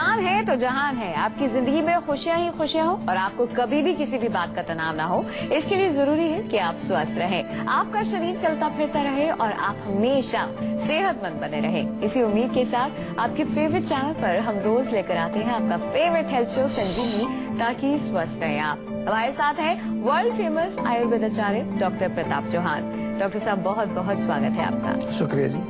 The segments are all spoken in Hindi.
जान है तो जहान है। आपकी जिंदगी में खुशियां ही खुशियां हो और आपको कभी भी किसी भी बात का तनाव ना हो, इसके लिए जरूरी है कि आप स्वस्थ रहें, आपका शरीर चलता फिरता रहे और आप हमेशा सेहतमंद बने रहें। इसी उम्मीद के साथ आपके फेवरेट चैनल पर हम रोज लेकर आते हैं आपका फेवरेट हेल्थ शो संजीवनी, ताकि स्वस्थ रहें आप। हमारे साथ है वर्ल्ड फेमस आयुर्वेद आचार्य डॉक्टर प्रताप चौहान। डॉक्टर साहब, बहुत बहुत स्वागत है आपका। शुक्रिया जी।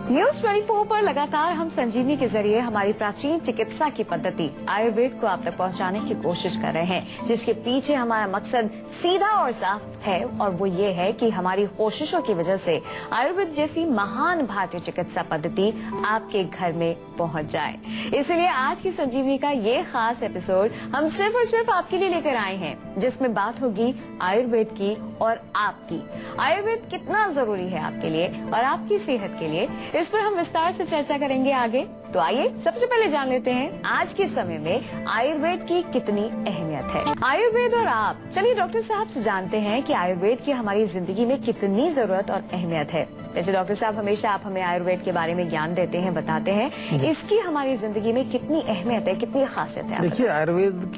न्यूज 24 पर लगातार हम संजीवनी के जरिए हमारी प्राचीन चिकित्सा की पद्धति आयुर्वेद को आप तक पहुंचाने की कोशिश कर रहे हैं, जिसके पीछे हमारा मकसद सीधा और साफ है, और वो ये है कि हमारी कोशिशों की वजह से आयुर्वेद जैसी महान भारतीय चिकित्सा पद्धति आपके घर में पहुंच जाए। इसलिए आज की संजीवनी का ये खास एपिसोड हम सिर्फ और सिर्फ आपके लिए लेकर आए हैं, जिसमें बात होगी आयुर्वेद की और आपकी। आयुर्वेद कितना जरूरी है आपके लिए और आपकी सेहत के लिए, इस पर हम विस्तार से चर्चा करेंगे आगे। तो आइए सबसे पहले जान लेते हैं आज के समय में आयुर्वेद की कितनी अहमियत है। आयुर्वेद और आप, चलिए डॉक्टर साहब से जानते हैं कि आयुर्वेद की हमारी जिंदगी में कितनी जरूरत और अहमियत है। वैसे डॉक्टर साहब, हमेशा आप हमें आयुर्वेद के बारे में ज्ञान देते हैं, बताते हैं, इसकी हमारी जिंदगी में कितनी अहमियत है, कितनी खासियत है? देखिए, आयुर्वेद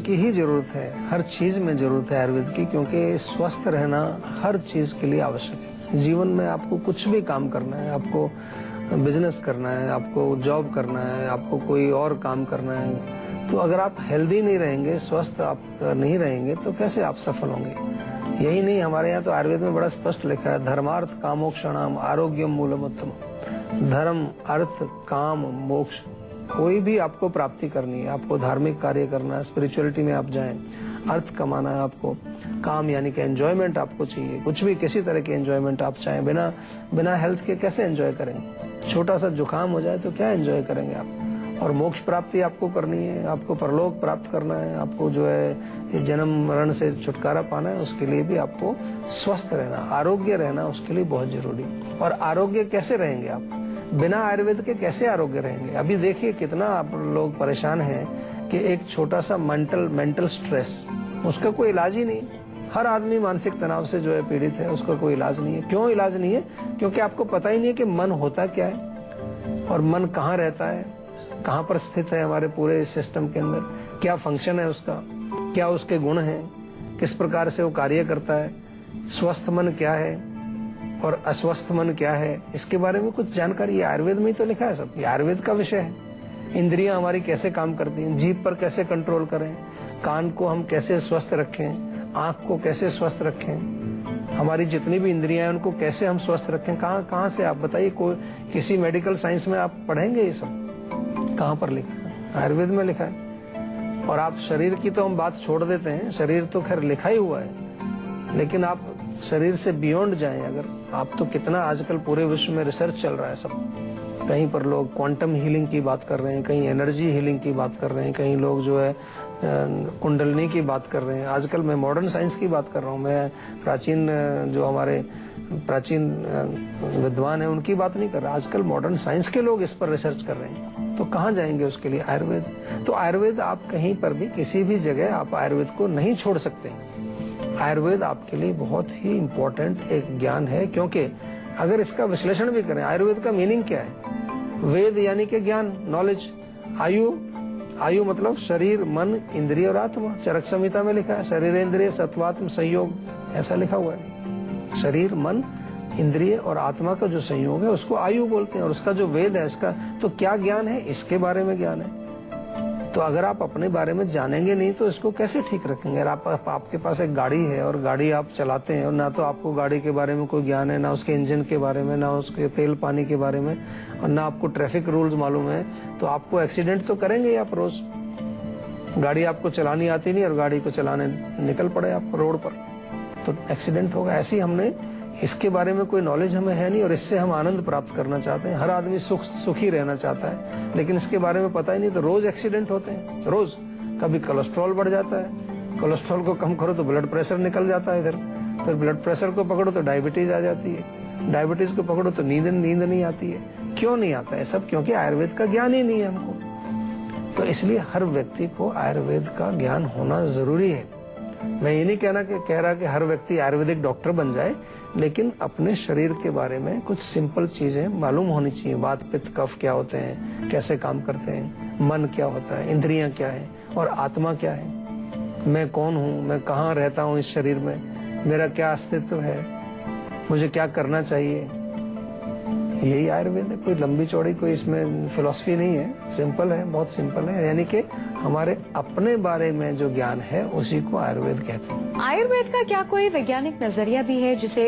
की ही जरूरत है, हर चीज में जरूरत है आयुर्वेद की, क्योंकि स्वस्थ रहना हर चीज के लिए आवश्यक है। जीवन में आपको कुछ भी काम करना है, आपको बिजनेस करना है, आपको जॉब करना है, आपको कोई और काम करना है, तो अगर आप हेल्दी नहीं रहेंगे, स्वस्थ आप नहीं रहेंगे, तो कैसे आप सफल होंगे? यही नहीं, हमारे यहाँ तो आयुर्वेद में बड़ा स्पष्ट लिखा है, धर्मार्थ कामोक्षणाम आरोग्यम मूलम उत्तमम। धर्म, अर्थ, काम, मोक्ष, कोई भी आपको प्राप्ति करनी है, आपको धार्मिक कार्य करना है, स्पिरिचुअलिटी में आप जाएं, अर्थ कमाना है आपको, काम यानी कि एंजॉयमेंट आपको चाहिए, कुछ भी किसी तरह की एंजॉयमेंट आप चाहें, बिना हेल्थ के कैसे एंजॉय करेंगे? छोटा सा जुकाम हो जाए तो क्या एंजॉय करेंगे आप? और मोक्ष प्राप्ति आपको करनी है, आपको परलोक प्राप्त करना है, आपको जो है जन्म मरण से छुटकारा पाना है, उसके लिए भी आपको स्वस्थ रहना, आरोग्य रहना उसके लिए बहुत जरूरी। और आरोग्य कैसे रहेंगे आप? बिना आयुर्वेद के कैसे आरोग्य रहेंगे? अभी देखिए कितना आप लोग परेशान हैं कि एक छोटा सा मेंटल स्ट्रेस, उसका कोई इलाज ही नहीं। हर आदमी मानसिक तनाव से जो है पीड़ित है, उसका कोई इलाज नहीं है। क्यों इलाज नहीं है? क्योंकि आपको पता ही नहीं है कि मन होता क्या है और मन कहाँ रहता है, कहाँ पर स्थित है हमारे पूरे सिस्टम के अंदर, क्या फंक्शन है उसका, क्या उसके गुण हैं, किस प्रकार से वो कार्य करता है, स्वस्थ मन क्या है और अस्वस्थ मन क्या है, इसके बारे में कुछ जानकारी आयुर्वेद में ही तो लिखा है सब। ये आयुर्वेद का विषय है। इंद्रियां हमारी कैसे काम करती हैं, जीभ पर कैसे कंट्रोल करें, कान को हम कैसे स्वस्थ रखें, आंख को कैसे स्वस्थ रखें, हमारी जितनी भी इंद्रियां हैं उनको कैसे हम स्वस्थ रखें, कहाँ से आप बताइए? कोई किसी मेडिकल साइंस में आप पढ़ेंगे ये सब? कहाँ पर लिखा है? आयुर्वेद में लिखा है। और आप शरीर की तो हम बात छोड़ देते हैं, शरीर तो खैर लिखा ही हुआ है, लेकिन आप शरीर से बियॉन्ड जाएं अगर आप, तो कितना आजकल पूरे विश्व में रिसर्च चल रहा है सब। कहीं पर लोग क्वांटम हीलिंग की बात कर रहे हैं, कहीं एनर्जी हीलिंग की बात कर रहे हैं, कहीं लोग जो है कुंडलनी की बात कर रहे हैं। आजकल मैं मॉडर्न साइंस की बात कर रहा हूँ, मैं प्राचीन जो हमारे प्राचीन विद्वान हैं उनकी बात नहीं कर रहा। आजकल मॉडर्न साइंस के लोग इस पर रिसर्च कर रहे हैं, तो कहाँ जाएंगे उसके लिए? आयुर्वेद। तो आयुर्वेद आप कहीं पर भी किसी भी जगह आप आयुर्वेद को नहीं छोड़ सकते। आयुर्वेद आपके लिए बहुत ही इम्पोर्टेंट एक ज्ञान है, क्योंकि अगर इसका विश्लेषण भी करें, आयुर्वेद का मीनिंग क्या है? वेद यानी कि ज्ञान, नॉलेज। आयु मतलब शरीर, मन, इंद्रिय और आत्मा। चरक संहिता में लिखा है शरीर इंद्रिय सत्वात्म संयोग, ऐसा लिखा हुआ है। शरीर, मन, इंद्रिय और आत्मा का जो संयोग है उसको आयु बोलते हैं। और उसका जो वेद है, इसका तो क्या ज्ञान है? इसके बारे में ज्ञान है। तो अगर आप अपने बारे में जानेंगे नहीं तो इसको कैसे ठीक रखेंगे? अगर आपके पास एक गाड़ी है और गाड़ी आप चलाते हैं और ना तो आपको गाड़ी के बारे में कोई ज्ञान है, ना उसके इंजन के बारे में, ना उसके तेल पानी के बारे में, और ना आपको ट्रैफिक रूल्स मालूम है, तो आपको एक्सीडेंट तो करेंगे आप रोज। गाड़ी आपको चलानी आती नहीं और गाड़ी को चलाने निकल पड़े आप रोड पर, तो एक्सीडेंट होगा। ऐसे ही हमने इसके बारे में कोई नॉलेज हमें है नहीं और इससे हम आनंद प्राप्त करना चाहते हैं। हर आदमी सुखी रहना चाहता है, लेकिन इसके बारे में पता ही नहीं, तो रोज एक्सीडेंट होते हैं। रोज कभी कोलेस्ट्रॉल बढ़ जाता है, कोलेस्ट्रॉल को कम करो तो ब्लड प्रेशर निकल जाता है इधर, फिर ब्लड प्रेशर को पकड़ो तो डायबिटीज आ जाती है, डायबिटीज को पकड़ो तो नींद नहीं आती है। क्यों नहीं आता है? सब क्योंकि आयुर्वेद का ज्ञान ही नहीं है हमको। तो इसलिए हर व्यक्ति को आयुर्वेद का ज्ञान होना जरूरी है। मैं ये नहीं कह रहा कि हर व्यक्ति आयुर्वेदिक डॉक्टर बन जाए, लेकिन अपने शरीर के बारे में कुछ सिंपल चीजें मालूम होनी चाहिए। वात पित्त कफ क्या होते हैं, कैसे काम करते हैं, मन क्या होता है, इंद्रियां क्या है और आत्मा क्या है, मैं कौन हूँ, मैं कहाँ रहता हूँ इस शरीर में, मेरा क्या अस्तित्व है, मुझे क्या करना चाहिए। यही आयुर्वेद है, कोई लंबी चौड़ी कोई इसमें फिलॉसफी नहीं है, सिंपल है, बहुत सिंपल है। यानी कि हमारे अपने बारे में जो ज्ञान है उसी को आयुर्वेद कहते हैं। आयुर्वेद का क्या कोई वैज्ञानिक नजरिया भी है जिसे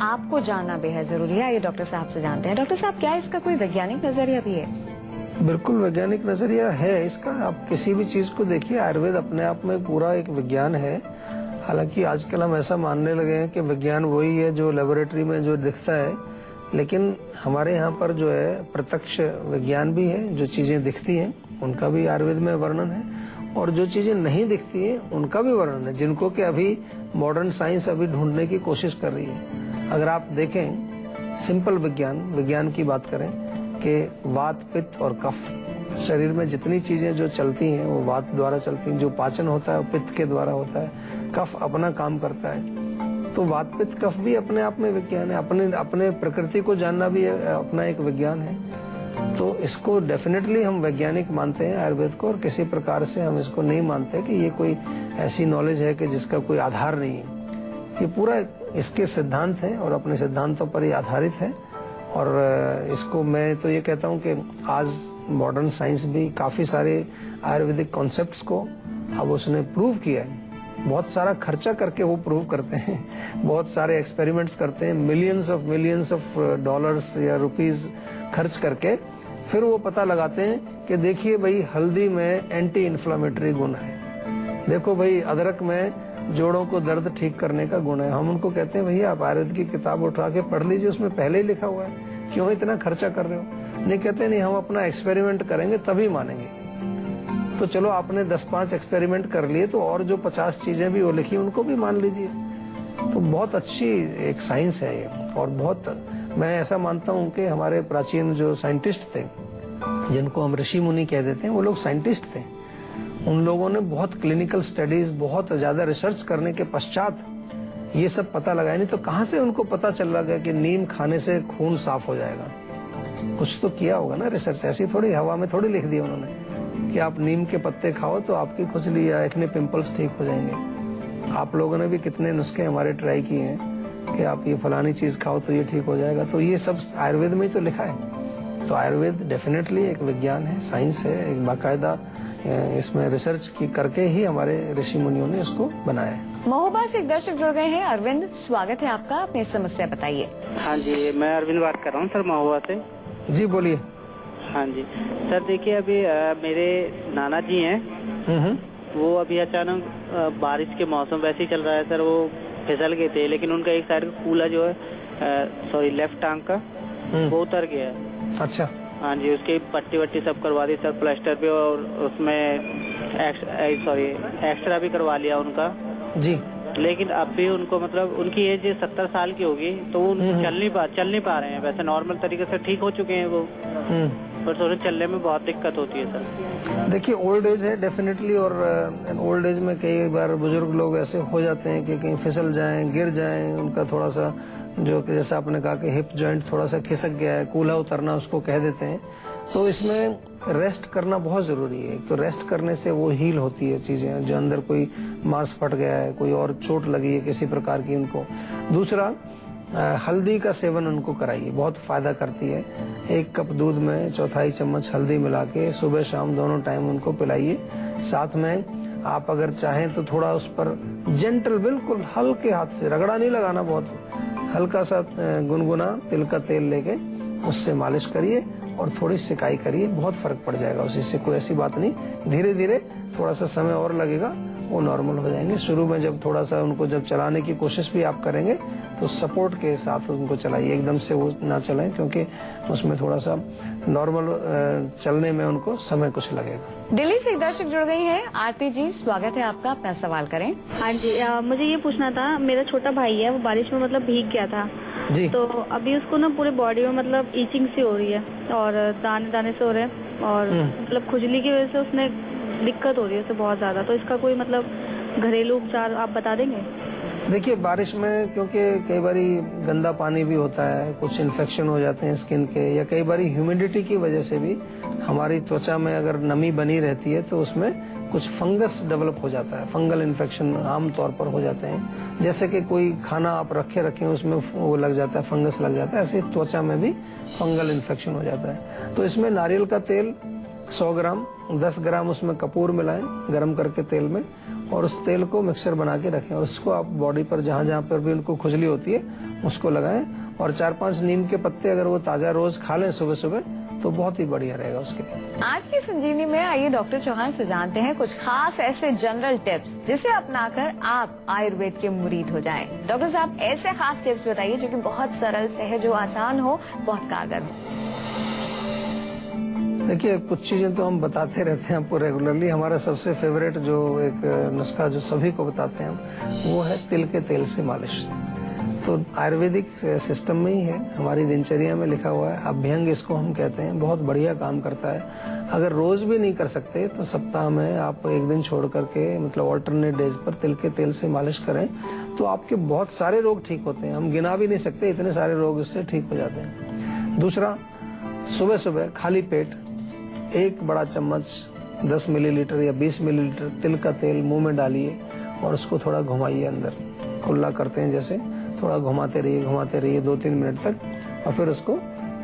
आपको जानना बेहद जरूरी है? ये डॉक्टर साहब से जानते हैं। डॉक्टर साहब, क्या इसका कोई वैज्ञानिक नजरिया भी है? बिल्कुल वैज्ञानिक नजरिया है इसका। आप किसी भी चीज को देखिए, आयुर्वेद अपने आप में पूरा एक विज्ञान है। हालांकि आजकल हम ऐसा मानने लगे हैं कि विज्ञान वही है जो लेबोरेटरी में जो दिखता है, लेकिन हमारे यहाँ पर जो है प्रत्यक्ष विज्ञान भी है। जो चीजें दिखती हैं उनका भी आयुर्वेद में वर्णन है, और जो चीजें नहीं दिखती हैं उनका भी वर्णन है, जिनको कि अभी मॉडर्न साइंस अभी ढूंढने की कोशिश कर रही है। अगर आप देखें सिंपल विज्ञान की बात करें कि वात पित्त और कफ, शरीर में जितनी चीजें जो चलती हैं वो वात द्वारा चलती हैं। जो पाचन होता है वो पित्त के द्वारा होता है, कफ अपना काम करता है। तो वात पित्त कफ भी अपने आप में विज्ञान है। अपने प्रकृति को जानना भी अपना एक विज्ञान है। तो इसको डेफिनेटली हम वैज्ञानिक मानते हैं आयुर्वेद को, और किसी प्रकार से हम इसको नहीं मानते कि ये कोई ऐसी नॉलेज है कि जिसका कोई आधार नहीं है। ये पूरा इसके सिद्धांत हैं और अपने सिद्धांतों पर ही आधारित है। और इसको मैं तो ये कहता हूँ कि आज मॉडर्न साइंस भी काफी सारे आयुर्वेदिक कॉन्सेप्ट्स को अब उसने प्रूव किया है। बहुत सारा खर्चा करके वो प्रूव करते हैं, बहुत सारे एक्सपेरिमेंट्स करते हैं, मिलियंस ऑफ डॉलर्स या रुपीस खर्च करके फिर वो पता लगाते हैं कि देखिए भाई हल्दी में एंटी इन्फ्लामेटरी गुण है, देखो भाई अदरक में जोड़ों को दर्द ठीक करने का गुण है। हम उनको कहते हैं भैया आप आयुर्वेद की किताब उठा के पढ़ लीजिए, उसमें पहले ही लिखा हुआ है, क्यों इतना खर्चा कर रहे हो। नहीं कहते नहीं, हम अपना एक्सपेरिमेंट करेंगे तभी मानेंगे। तो चलो आपने 10-5 एक्सपेरिमेंट कर लिए, तो और जो 50 चीजें भी वो लिखी उनको भी मान लीजिए। तो बहुत अच्छी एक साइंस है ये। और बहुत मैं ऐसा मानता हूँ कि हमारे प्राचीन जो साइंटिस्ट थे, जिनको हम ऋषि मुनि कह देते हैं, वो लोग साइंटिस्ट थे। उन लोगों ने बहुत क्लिनिकल स्टडीज, बहुत ज्यादा रिसर्च करने के पश्चात ये सब पता लगाया। नहीं तो कहाँ से उनको पता चल रहा है कि नीम खाने से खून साफ हो जाएगा। कुछ तो किया होगा ना रिसर्च, ऐसी थोड़ी हवा में थोड़ी लिख दिया उन्होंने कि आप नीम के पत्ते खाओ तो आपकी खुजली या एक्ने पिंपल्स ठीक हो जाएंगे। आप लोगों ने भी कितने नुस्खे हमारे ट्राई किए हैं कि आप ये फलानी चीज खाओ तो ये ठीक हो जाएगा। तो ये सब आयुर्वेद में ही तो लिखा है। तो आयुर्वेद डेफिनेटली एक विज्ञान है, साइंस है, एक बाकायदा इसमें रिसर्च की करके ही हमारे ऋषि मुनियों ने इसको बनाया है। महोबा से एक दर्शक जुड़ गए हैं। अरविंद, स्वागत है आपका, अपनी समस्या बताइए। हाँ जी, मैं अरविंद बात कर रहा हूँ सर, महोबा से। जी बोलिए। हाँ जी सर, देखिए अभी मेरे नाना जी हैं, वो अभी अचानक बारिश के मौसम वैसे ही चल रहा है सर, वो फिसल गए थे, लेकिन उनका एक साइड का कूला जो है लेफ्ट टांग का वो उतर गया। अच्छा। हाँ जी, उसकी पट्टी वट्टी सब करवा दी सर प्लास्टर पे, और उसमें एक्सरा भी करवा लिया उनका जी। लेकिन अब भी उनको मतलब उनकी एज 70 साल की होगी, तो वो चल नहीं पा रहे हैं। वैसे नॉर्मल तरीके से ठीक हो चुके हैं वो, पर थोड़े चलने में बहुत दिक्कत होती है सर। देखिए ओल्ड एज है डेफिनेटली, और ओल्ड एज में कई बार बुजुर्ग लोग ऐसे हो जाते हैं कि कहीं फिसल जाएं, गिर जाएं, उनका थोड़ा सा जो कि जैसा आपने कहा कि हिप जॉइंट थोड़ा सा खिसक गया है, कूल्हा उतरना उसको कह देते हैं। तो इसमें रेस्ट करना बहुत जरूरी है। तो रेस्ट करने से वो हील होती है चीजें, जो अंदर कोई मांस फट गया है, कोई और चोट लगी है किसी प्रकार की उनको। दूसरा, हल्दी का सेवन उनको कराइए, बहुत फायदा करती है। 1 कप दूध में 1/4 चम्मच हल्दी मिला के सुबह शाम दोनों टाइम उनको पिलाइए। साथ में आप अगर चाहें तो थोड़ा उस पर जेंटल, बिल्कुल हल्के हाथ से, रगड़ा नहीं लगाना, बहुत हल्का सा गुनगुना तिल का तेल लेके उससे मालिश करिए और थोड़ी सिकाई करिए, बहुत फर्क पड़ जाएगा उससे। कोई ऐसी बात नहीं, धीरे धीरे थोड़ा सा समय और लगेगा, वो नॉर्मल हो जाएंगे। शुरू में जब थोड़ा सा उनको जब चलाने की कोशिश भी आप करेंगे तो सपोर्ट के साथ उनको चलाइए, एकदम से वो ना चलाएं, क्योंकि उसमें थोड़ा सा नॉर्मल चलने में उनको समय कुछ लगेगा। दिल्ली से एक दर्शक जुड़ गई है। आरती जी, स्वागत है आपका, अपना सवाल करें। हाँ जी, मुझे ये पूछना था, मेरा छोटा भाई है, वो बारिश में मतलब भीग गया था जी। तो अभी उसको ना पूरे बॉडी में मतलब ईचिंग सी हो रही है और दाने दाने से हो रहे हैं, और मतलब खुजली की वजह से उसने दिक्कत हो रही है उसे बहुत ज्यादा। तो इसका कोई मतलब घरेलू उपचार आप बता देंगे? देखिए, बारिश में क्योंकि कई बारी गंदा पानी भी होता है, कुछ इन्फेक्शन हो जाते हैं स्किन के, या कई बारी ह्यूमिडिटी की वजह से भी हमारी त्वचा में अगर नमी बनी रहती है तो उसमें कुछ फंगस डेवलप हो जाता है। फंगल इन्फेक्शन आम तौर पर हो जाते हैं, जैसे कि कोई खाना आप रखे उसमें वो लग जाता है, फंगस लग जाता है, ऐसे त्वचा में भी फंगल इन्फेक्शन हो जाता है। तो इसमें नारियल का तेल 100 ग्राम, 10 ग्राम उसमें कपूर मिलाएं गर्म करके तेल में, और उस तेल को मिक्सर बना के रखें और उसको आप बॉडी पर जहाँ जहाँ पर भी उनको खुजली होती है उसको लगाएं। और 4-5 नीम के पत्ते अगर वो ताजा रोज खा लें सुबह सुबह तो बहुत ही बढ़िया रहेगा उसके लिए। आज की संजीवनी में आइए डॉक्टर चौहान से जानते हैं कुछ खास ऐसे जनरल टिप्स जिसे अपनाकर आप आयुर्वेद के मुरीद हो जाएं। डॉक्टर साहब, ऐसे खास टिप्स बताइए जो कि बहुत सरल से है, जो आसान हो, बहुत कारगर हो। देखिए, कुछ चीजें तो हम बताते रहते हैं आपको रेगुलरली। हमारा सबसे फेवरेट जो एक नुस्खा जो सभी को बताते हैं हम, वो है तिल के तेल से मालिश। तो आयुर्वेदिक सिस्टम में ही है, हमारी दिनचर्या में लिखा हुआ है, अभ्यंग इसको हम कहते हैं, बहुत बढ़िया काम करता है। अगर रोज भी नहीं कर सकते तो सप्ताह में आप एक दिन छोड़ करके, मतलब ऑल्टरनेट डेज पर तिल के तेल से मालिश करें तो आपके बहुत सारे रोग ठीक होते हैं। हम गिना भी नहीं सकते, इतने सारे रोग इससे ठीक हो जाते हैं। दूसरा, सुबह सुबह खाली पेट 1 बड़ा चम्मच 10 मिलीलीटर या 20 मिलीलीटर तिल का तेल मुंह में डालिए और उसको थोड़ा घुमाइए, अंदर कुल्ला करते हैं जैसे, थोड़ा घुमाते रहिए 2-3 मिनट तक, और फिर उसको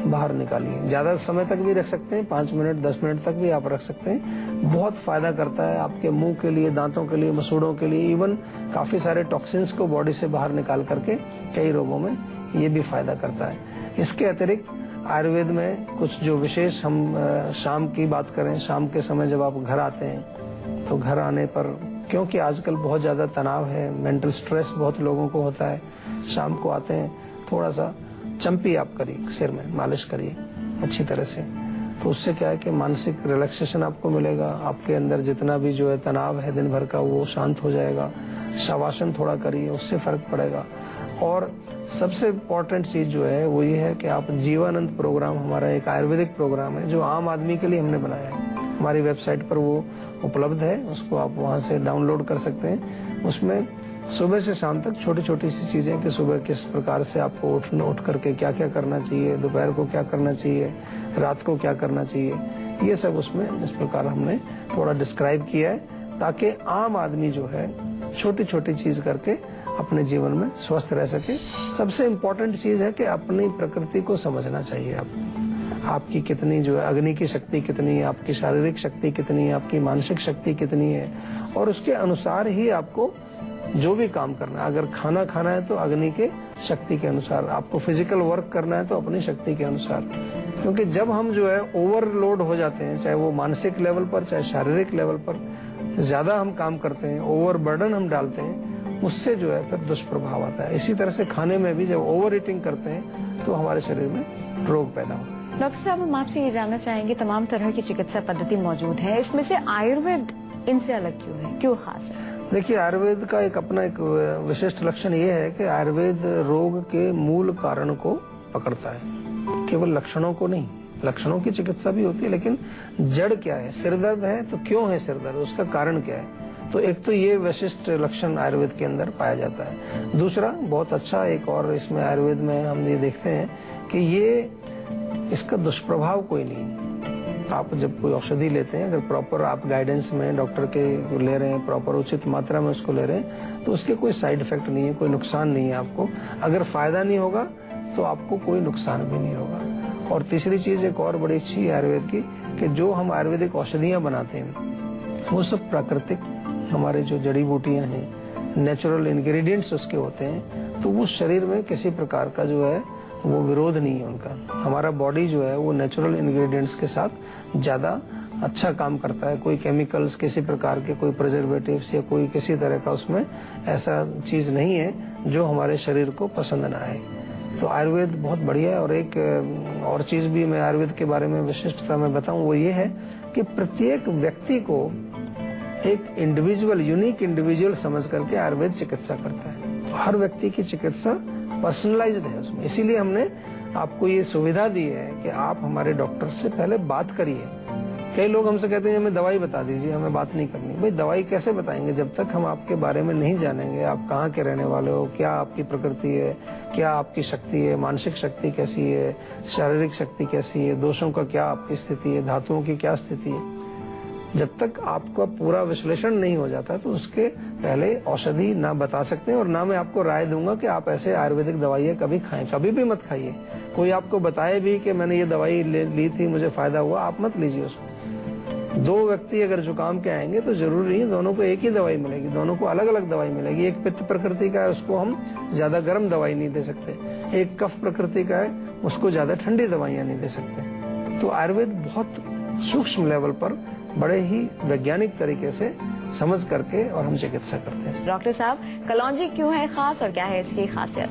बाहर निकालिए। ज्यादा समय तक भी रख सकते हैं, 5 मिनट 10 मिनट तक भी आप रख सकते हैं। बहुत फायदा करता है आपके मुंह के लिए, दांतों के लिए, मसूड़ों के लिए, इवन काफी सारे टॉक्सिन्स को बॉडी से बाहर निकाल करके कई रोगों में ये भी फायदा करता है। इसके अतिरिक्त आयुर्वेद में कुछ जो विशेष, हम शाम की बात करें, शाम के समय जब आप घर आते हैं तो घर आने पर, क्योंकि आजकल बहुत ज्यादा तनाव है, मेंटल स्ट्रेस बहुत लोगों को होता है, शाम को आते हैं थोड़ा सा चंपी आप करिए, सिर में मालिश करिए अच्छी तरह से। तो उससे क्या है कि मानसिक रिलैक्सेशन आपको मिलेगा, आपके अंदर जितना भी जो है तनाव है दिन भर का वो शांत हो जाएगा। शवासन थोड़ा करिए, उससे फर्क पड़ेगा। और सबसे इम्पोर्टेंट चीज जो है वो ये है कि आप जीवानंद प्रोग्राम, हमारा एक आयुर्वेदिक प्रोग्राम है जो आम आदमी के लिए हमने बनाया है, हमारी वेबसाइट पर वो उपलब्ध है, उसको आप वहां से डाउनलोड कर सकते हैं। उसमें सुबह से शाम तक छोटी छोटी सी चीजें कि सुबह किस प्रकार से आपको उठ करके क्या क्या करना चाहिए, दोपहर को क्या करना चाहिए, रात को क्या करना चाहिए, ये सब उसमें इस प्रकार हमने थोड़ा डिस्क्राइब किया है, ताकि आम आदमी जो है छोटी छोटी चीज करके अपने जीवन में स्वस्थ रह सके। सबसे इम्पोर्टेंट चीज है कि अपनी प्रकृति को समझना चाहिए आपको, आपकी कितनी जो है अग्नि की शक्ति कितनी है, आपकी शारीरिक शक्ति कितनी है, आपकी मानसिक शक्ति कितनी है, और उसके अनुसार ही आपको जो भी काम करना है। अगर खाना खाना है तो अग्नि के शक्ति के अनुसार, आपको फिजिकल वर्क करना है तो अपनी शक्ति के अनुसार। क्योंकि जब हम जो है ओवरलोड हो जाते हैं, चाहे वो मानसिक लेवल पर चाहे शारीरिक लेवल पर, ज्यादा हम काम करते हैं, ओवर बर्डन हम डालते हैं, उससे जो है फिर दुष्प्रभाव आता है। इसी तरह से खाने में भी जब ओवर ईटिंग करते हैं तो हमारे शरीर में रोग पैदा होता है। डॉक्टर साहब, हम आपसे ये जानना चाहेंगे, तमाम तरह की चिकित्सा पद्धति मौजूद है, इसमें से आयुर्वेद इनसे अलग क्यों है, क्यों खास है? देखिए, आयुर्वेद का एक अपना एक विशिष्ट लक्षण ये है कि आयुर्वेद रोग के मूल कारण को पकड़ता है, केवल लक्षणों को नहीं। लक्षणों की चिकित्सा भी होती है, लेकिन जड़ क्या है, सिर दर्द है तो क्यों है सिर दर्द, उसका कारण क्या है। तो एक तो ये विशिष्ट लक्षण आयुर्वेद के अंदर पाया जाता है। दूसरा, बहुत अच्छा एक और इसमें आयुर्वेद में हम ये देखते हैं कि ये इसका दुष्प्रभाव कोई नहीं। आप जब कोई औषधि लेते हैं, अगर प्रॉपर आप गाइडेंस में डॉक्टर के ले रहे हैं, प्रॉपर उचित मात्रा में उसको ले रहे हैं, तो उसके कोई साइड इफेक्ट नहीं है, कोई नुकसान नहीं है आपको। अगर फायदा नहीं होगा तो आपको कोई नुकसान भी नहीं होगा। और तीसरी चीज एक और बड़ी अच्छी है आयुर्वेद की, कि जो हम आयुर्वेदिक औषधियां बनाते हैं वो सब प्राकृतिक, हमारे जो जड़ी बूटियां हैं, नेचुरल इंग्रेडिएंट्स उसके होते हैं, तो वो शरीर में किसी प्रकार का जो है वो विरोध नहीं है उनका। हमारा बॉडी जो है वो नेचुरल इंग्रेडिएंट्स के साथ ज्यादा अच्छा काम करता है। कोई केमिकल्स, किसी प्रकार के कोई प्रिजर्वेटिव्स या कोई किसी तरह का उसमें ऐसा चीज नहीं है जो हमारे शरीर को पसंद ना आए। तो आयुर्वेद बहुत बढ़िया है। और एक और चीज भी मैं आयुर्वेद के बारे में विशिष्टता में बताऊं, वो ये है कि प्रत्येक व्यक्ति को एक इंडिविजुअल, यूनिक इंडिविजुअल समझ करके आयुर्वेद चिकित्सा करता है। तो हर व्यक्ति की चिकित्सा पर्सनलाइज्ड है उसमें। इसीलिए हमने आपको ये सुविधा दी है कि आप हमारे डॉक्टर से पहले बात करिए कई लोग हमसे कहते हैं हमें दवाई बता दीजिए, हमें बात नहीं करनी। भाई दवाई कैसे बताएंगे जब तक हम आपके बारे में नहीं जानेंगे, आप कहाँ के रहने वाले हो, क्या आपकी प्रकृति है, क्या आपकी शक्ति है, मानसिक शक्ति कैसी है, शारीरिक शक्ति कैसी है, दोषों का क्या आपकी स्थिति है, धातुओं की क्या स्थिति है। जब तक आपका पूरा विश्लेषण नहीं हो जाता तो उसके पहले औषधि ना बता सकते हैं, और ना मैं आपको राय दूंगा कि आप ऐसे आयुर्वेदिक दवाइयाँ कभी खाएं। कभी भी मत खाइए। कोई आपको बताए भी कि मैंने ये दवाई ली थी, मुझे फायदा हुआ, आप मत लीजिए उसको। दो व्यक्ति अगर जुकाम के आएंगे तो जरूरी नहीं दोनों को एक ही दवाई मिलेगी, दोनों को अलग अलग दवाई मिलेगी। एक पित्त प्रकृति का है, उसको हम ज्यादा गर्म दवाई नहीं दे सकते। एक कफ प्रकृति का है, उसको ज्यादा ठंडी दवाइयाँ नहीं दे सकते। तो आयुर्वेद बहुत सूक्ष्म लेवल पर बड़े ही वैज्ञानिक तरीके से समझ करके और हम चिकित्सा करते हैं। डॉक्टर साहब, कलौंजी क्यों है खास और क्या है इसकी खासियत?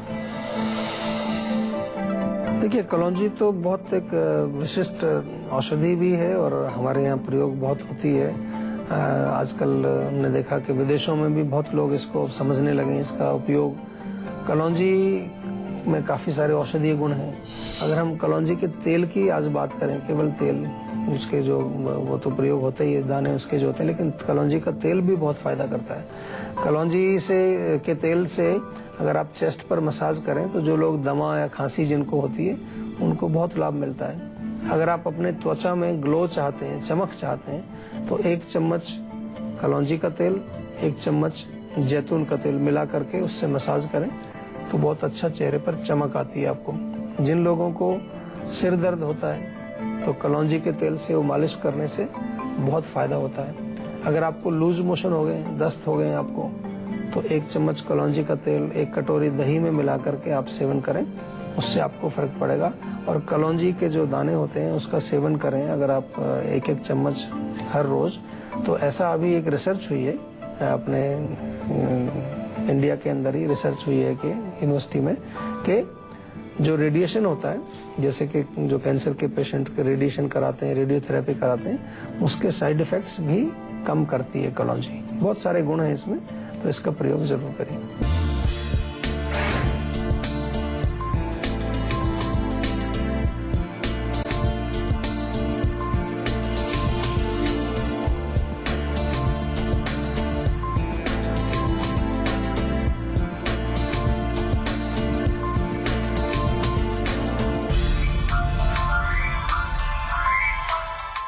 देखिए, कलौंजी तो बहुत एक विशिष्ट औषधि भी है और हमारे यहाँ प्रयोग बहुत होती है। आजकल हमने देखा कि विदेशों में भी बहुत लोग इसको समझने लगे, इसका उपयोग। कलौंजी में काफी सारे औषधीय गुण हैं। अगर हम कलौंजी के तेल की आज बात करें, केवल तेल उसके जो वो तो प्रयोग होते ही है, दाने उसके जो होते हैं, लेकिन कलौंजी का तेल भी बहुत फायदा करता है। कलौंजी से के तेल से अगर आप चेस्ट पर मसाज करें तो जो लोग दमा या खांसी जिनको होती है उनको बहुत लाभ मिलता है। अगर आप अपने त्वचा में ग्लो चाहते हैं, चमक चाहते हैं, तो 1 चम्मच कलौंजी का तेल, 1 चम्मच जैतून का तेल मिला करके उससे मसाज करें तो बहुत अच्छा चेहरे पर चमक आती है आपको। जिन लोगों को सिर दर्द होता है तो कलौंजी के तेल से वो मालिश करने से बहुत फायदा होता है। अगर आपको लूज मोशन हो गए, दस्त हो गए आपको, तो 1 चम्मच कलौंजी का तेल 1 कटोरी दही में मिला करके आप सेवन करें, उससे आपको फर्क पड़ेगा। और कलौंजी के जो दाने होते हैं उसका सेवन करें अगर आप 1-1 चम्मच हर रोज। तो ऐसा अभी एक रिसर्च हुई है अपने इंडिया के अंदर ही रिसर्च हुई है कि यूनिवर्सिटी में, कि जो रेडिएशन होता है, जैसे कि जो कैंसर के पेशेंट के रेडिएशन कराते हैं, रेडियोथेरेपी कराते हैं, उसके साइड इफेक्ट्स भी कम करती है कलौंजी। बहुत सारे गुण हैं इसमें, तो इसका प्रयोग जरूर करें।